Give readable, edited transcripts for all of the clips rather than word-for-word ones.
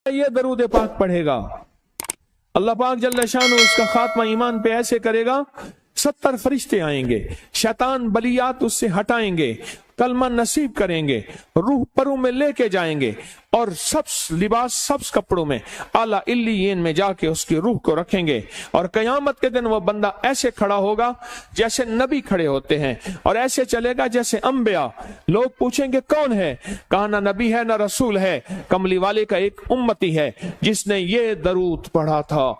یہ درود پاک پڑھے گا اللہ پاک جل شانہ اس کا خاتمہ ایمان پہ ایسے کرے گا 70 فرشتے آئیں گے، شیطان بلیات اس سے ہٹائیں گے، کلمہ نصیب کریں گے، روح پروں میں لے کے جائیں گے اور سبز لباس سبز کپڑوں میں اعلیٰ علیین میں جا کے اس کی روح کو رکھیں گے، اور قیامت کے دن وہ بندہ ایسے کھڑا ہوگا جیسے نبی کھڑے ہوتے ہیں، اور ایسے چلے گا جیسے انبیاء۔ لوگ پوچھیں گے کون ہے؟ کہا نہ نبی ہے نہ رسول ہے، کملی والے کا ایک امتی ہے جس نے یہ درود پڑھا تھا۔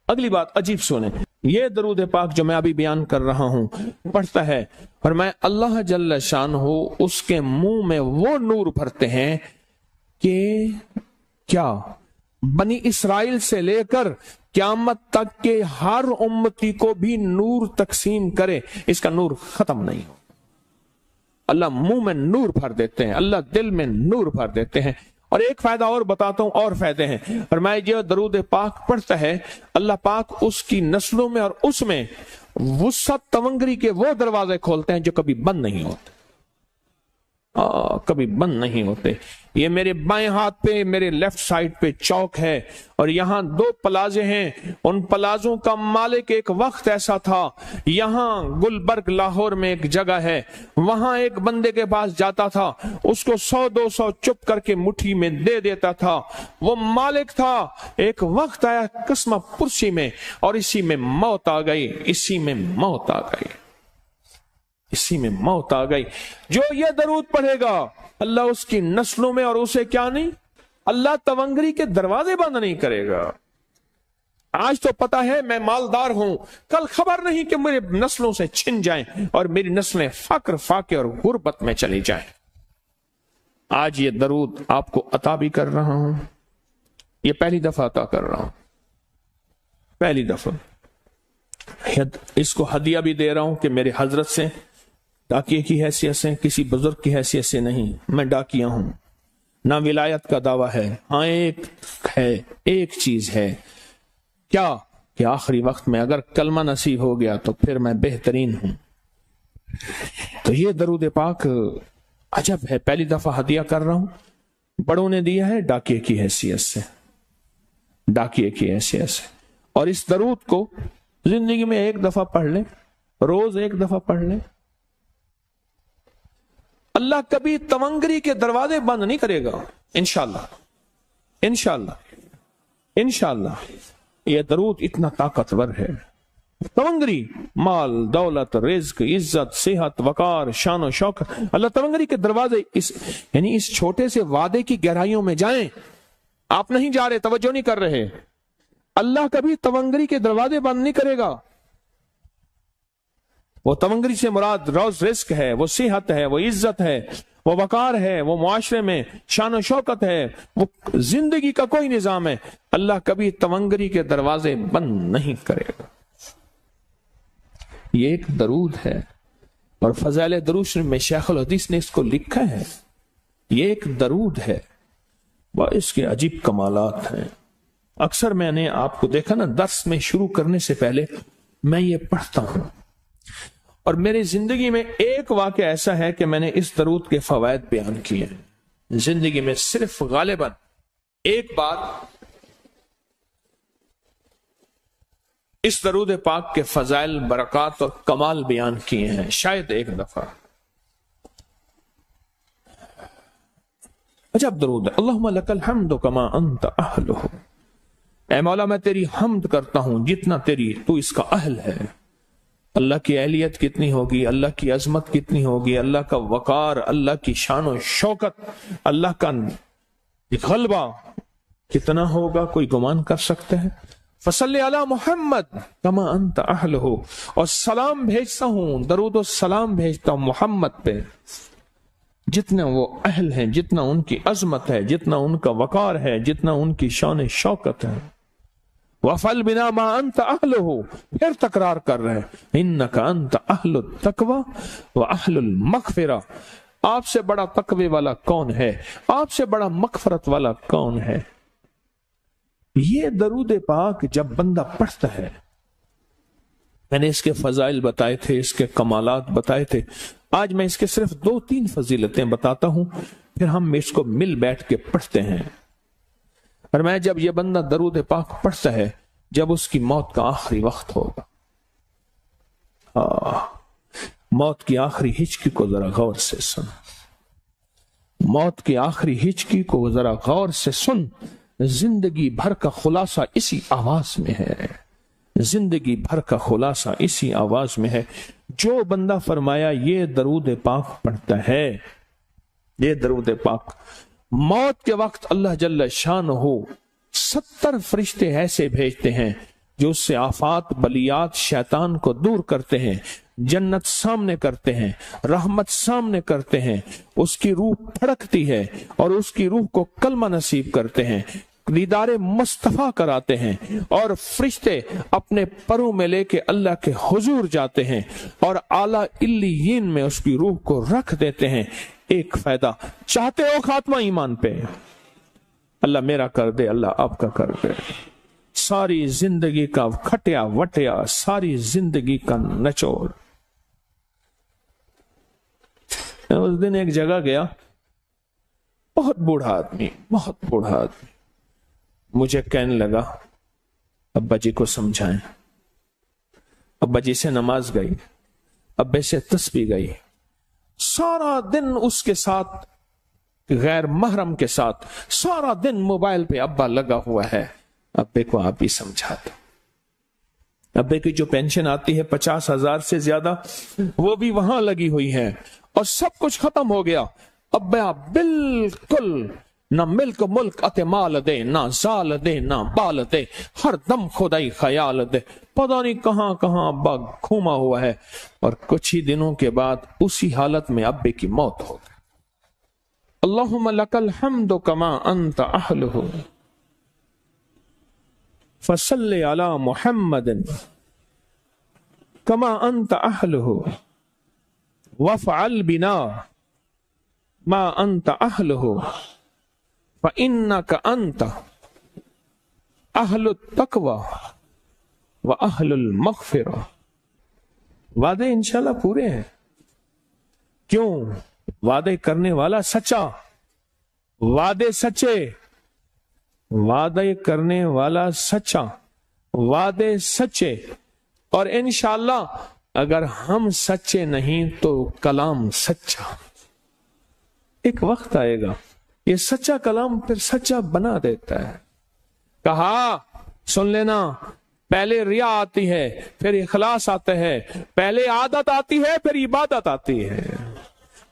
اگلی بات عجیب سنیں، یہ درود پاک جو میں ابھی بیان کر رہا ہوں پڑھتا ہے اور میں اللہ جل شانہ اس کے منہ میں وہ نور بھرتے ہیں کہ کیا بنی اسرائیل سے لے کر قیامت تک کے ہر امتی کو بھی نور تقسیم کرے، اس کا نور ختم نہیں ہو۔ اللہ منہ میں نور بھر دیتے ہیں، اللہ دل میں نور بھر دیتے ہیں۔ اور ایک فائدہ اور بتاتا ہوں، اور فائدے ہیں۔ اور میں جو درود پاک پڑھتا ہے اللہ پاک اس کی نسلوں میں اور اس میں وسعت تونگری کے وہ دروازے کھولتے ہیں جو کبھی بند نہیں ہوتے، کبھی بند نہیں ہوتے۔ یہ میرے بائیں ہاتھ پہ میرے لیفٹ سائڈ پہ چوک ہے اور یہاں 2 پلازے ہیں، ان پلازوں کا مالک ایک وقت ایسا تھا، یہاں گلبرگ لاہور میں ایک جگہ ہے، وہاں ایک بندے کے پاس جاتا تھا، اس کو 100-200 چپ کر کے مٹھی میں دے دیتا تھا، وہ مالک تھا۔ ایک وقت آیا قسمہ پرسی میں اور اسی میں موت آ گئی، اسی میں موت آ گئی، اسی میں موت آ گئی۔ جو یہ درود پڑھے گا اللہ اس کی نسلوں میں اور اسے کیا نہیں، اللہ تونگری کے دروازے بند نہیں کرے گا۔ آج تو پتا ہے میں مالدار ہوں، کل خبر نہیں کہ میرے نسلوں سے چھن جائیں اور میری نسلیں فقر فاقے اور غربت میں چلی جائیں۔ آج یہ درود آپ کو عطا بھی کر رہا ہوں، یہ پہلی دفعہ عطا کر رہا ہوں، پہلی دفعہ اس کو ہدیہ بھی دے رہا ہوں کہ میرے حضرت سے، ڈاکیے کی حیثیت سے، کسی بزرگ کی حیثیت سے نہیں، میں ڈاکیہ ہوں، نہ ولایت کا دعویٰ ہے۔ ہاں ایک چیز ہے، کیا کہ آخری وقت میں اگر کلمہ نصیب ہو گیا تو پھر میں بہترین ہوں۔ تو یہ درود پاک عجب ہے، پہلی دفعہ ہدیہ کر رہا ہوں، بڑوں نے دیا ہے ڈاکیے کی حیثیت سے، ڈاکیے کی حیثیت سے۔ اور اس درود کو زندگی میں ایک دفعہ پڑھ لیں، روز ایک دفعہ پڑھ لیں، اللہ کبھی تونگری کے دروازے بند نہیں کرے گا، انشاءاللہ انشاءاللہ انشاءاللہ۔ یہ درود اتنا طاقتور ہے، تونگری، مال، دولت، رزق، عزت، صحت، وقار، شان و شوکت، اللہ تونگری کے دروازے یعنی اس چھوٹے سے وعدے کی گہرائیوں میں جائیں۔ آپ نہیں جا رہے، توجہ نہیں کر رہے، اللہ کبھی تونگری کے دروازے بند نہیں کرے گا۔ وہ تونگری سے مراد روز رزق ہے، وہ صحت ہے، وہ عزت ہے، وہ وقار ہے، وہ معاشرے میں شان و شوکت ہے، وہ زندگی کا کوئی نظام ہے، اللہ کبھی تونگری کے دروازے بند نہیں کرے گا۔ یہ ایک درود ہے، اور فضائل درود شریف میں شیخ الحدیث نے اس کو لکھا ہے، یہ ایک درود ہے، اس کے عجیب کمالات ہیں۔ اکثر میں نے آپ کو دیکھا نا، درس میں شروع کرنے سے پہلے میں یہ پڑھتا ہوں، اور میری زندگی میں ایک واقعہ ایسا ہے کہ میں نے اس درود کے فوائد بیان کیے ہیں، زندگی میں صرف غالباً ایک بار اس درود پاک کے فضائل، برکات اور کمال بیان کیے ہیں، شاید ایک دفعہ۔ عجب درود ہے، اللہم لک الحمد کما انت اہلہ، اے مولا میں تیری حمد کرتا ہوں جتنا تو اس کا اہل ہے۔ اللہ کی اہلیت کتنی ہوگی، اللہ کی عظمت کتنی ہوگی، اللہ کا وقار، اللہ کی شان و شوکت، اللہ کا غلبہ کتنا ہوگا، کوئی گمان کر سکتا ہے؟ فصلی علی محمد کما انت اہلہ، اور سلام بھیجتا ہوں، درود و سلام بھیجتا ہوں محمد پہ جتنا وہ اہل ہیں، جتنا ان کی عظمت ہے، جتنا ان کا وقار ہے، جتنا ان کی شان شوکت ہے۔ وَفَلْ بِنَا مَا أَنْتَ أَهْلُهُ، پھر تکرار کر رہے ہیں، إِنَّكَ أَنْتَ أَهْلُ التَّقْوَى وَأَهْلُ الْمَغْفِرَةِ، آپ سے بڑا تقوی والا کون ہے، آپ سے بڑا مغفرت والا کون ہے؟ یہ درود پاک جب بندہ پڑھتا ہے، میں نے اس کے فضائل بتائے تھے، اس کے کمالات بتائے تھے، آج میں اس کے صرف 2-3 فضیلتیں بتاتا ہوں، پھر ہم اس کو مل بیٹھ کے پڑھتے ہیں۔ اور میں جب یہ بندہ درود پاک پڑھتا ہے جب اس کی موت کا آخری وقت ہوگا، موت کی آخری ہچکی کو ذرا غور سے سن، موت کی آخری ہچکی کو ذرا غور سے سن، زندگی بھر کا خلاصہ اسی آواز میں ہے، زندگی بھر کا خلاصہ اسی آواز میں ہے۔ جو بندہ فرمایا یہ درود پاک پڑھتا ہے، یہ درود پاک، موت کے وقت اللہ جل شانہ 70 فرشتے ایسے بھیجتے ہیں جو اس سے آفات بلیات شیطان کو دور کرتے ہیں، جنت سامنے کرتے ہیں، رحمت سامنے کرتے ہیں، اس کی روح پھڑکتی ہے اور اس کی روح کو کلمہ نصیب کرتے ہیں، دیدار مصطفیٰ کراتے ہیں، اور فرشتے اپنے پروں میں لے کے اللہ کے حضور جاتے ہیں اور اعلیٰ علیین میں اس کی روح کو رکھ دیتے ہیں۔ ایک فائدہ چاہتے ہو خاتمہ ایمان پہ، اللہ میرا کر دے، اللہ آپ کا کر دے، ساری زندگی کا کھٹیا وٹیا، ساری زندگی کا نچوڑ۔ میں اس دن ایک جگہ گیا، بہت بوڑھا آدمی، بہت بوڑھا آدمی، مجھے کہنے لگا ابا جی کو سمجھائیں۔ ابا جی سے نماز گئی، ابے سے تسبیح گئی، سارا دن اس کے ساتھ غیر محرم کے ساتھ سارا دن موبائل پہ ابا لگا ہوا ہے۔ ابے کو آپ ہی سمجھاتے، ابے کی جو پینشن آتی ہے 50,000 سے زیادہ وہ بھی وہاں لگی ہوئی ہے اور سب کچھ ختم ہو گیا۔ ابا بالکل نہ ملک ملک اتے مال دے، نہ زال دے، نہ بال دے، ہر دم خدائی خیال دے، پتہ نہیں کہاں کہاں ابا گھوما ہوا ہے۔ اور کچھ ہی دنوں کے بعد اسی حالت میں ابے کی موت ہو گئی۔ اللہم لک الحمد کما انت اہلہ فصلی علی محمد کما انت اہلہ وافعل بنا ما انت اہلہ فإنک انت اہل التقوی و اہل المغفرہ۔ وعدے انشاءاللہ پورے ہیں، کیوں؟ وعدے کرنے والا سچا، وعدے سچے، وعدے کرنے والا سچا، وعدے سچے، اور انشاءاللہ اگر ہم سچے نہیں تو کلام سچا۔ ایک وقت آئے گا یہ سچا کلام پھر سچا بنا دیتا ہے۔ کہا سن لینا، پہلے ریا آتی ہے پھر اخلاص آتا ہے، پہلے عادت آتی ہے پھر عبادت آتی ہے۔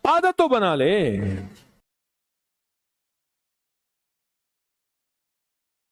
عادت تو بنا لے،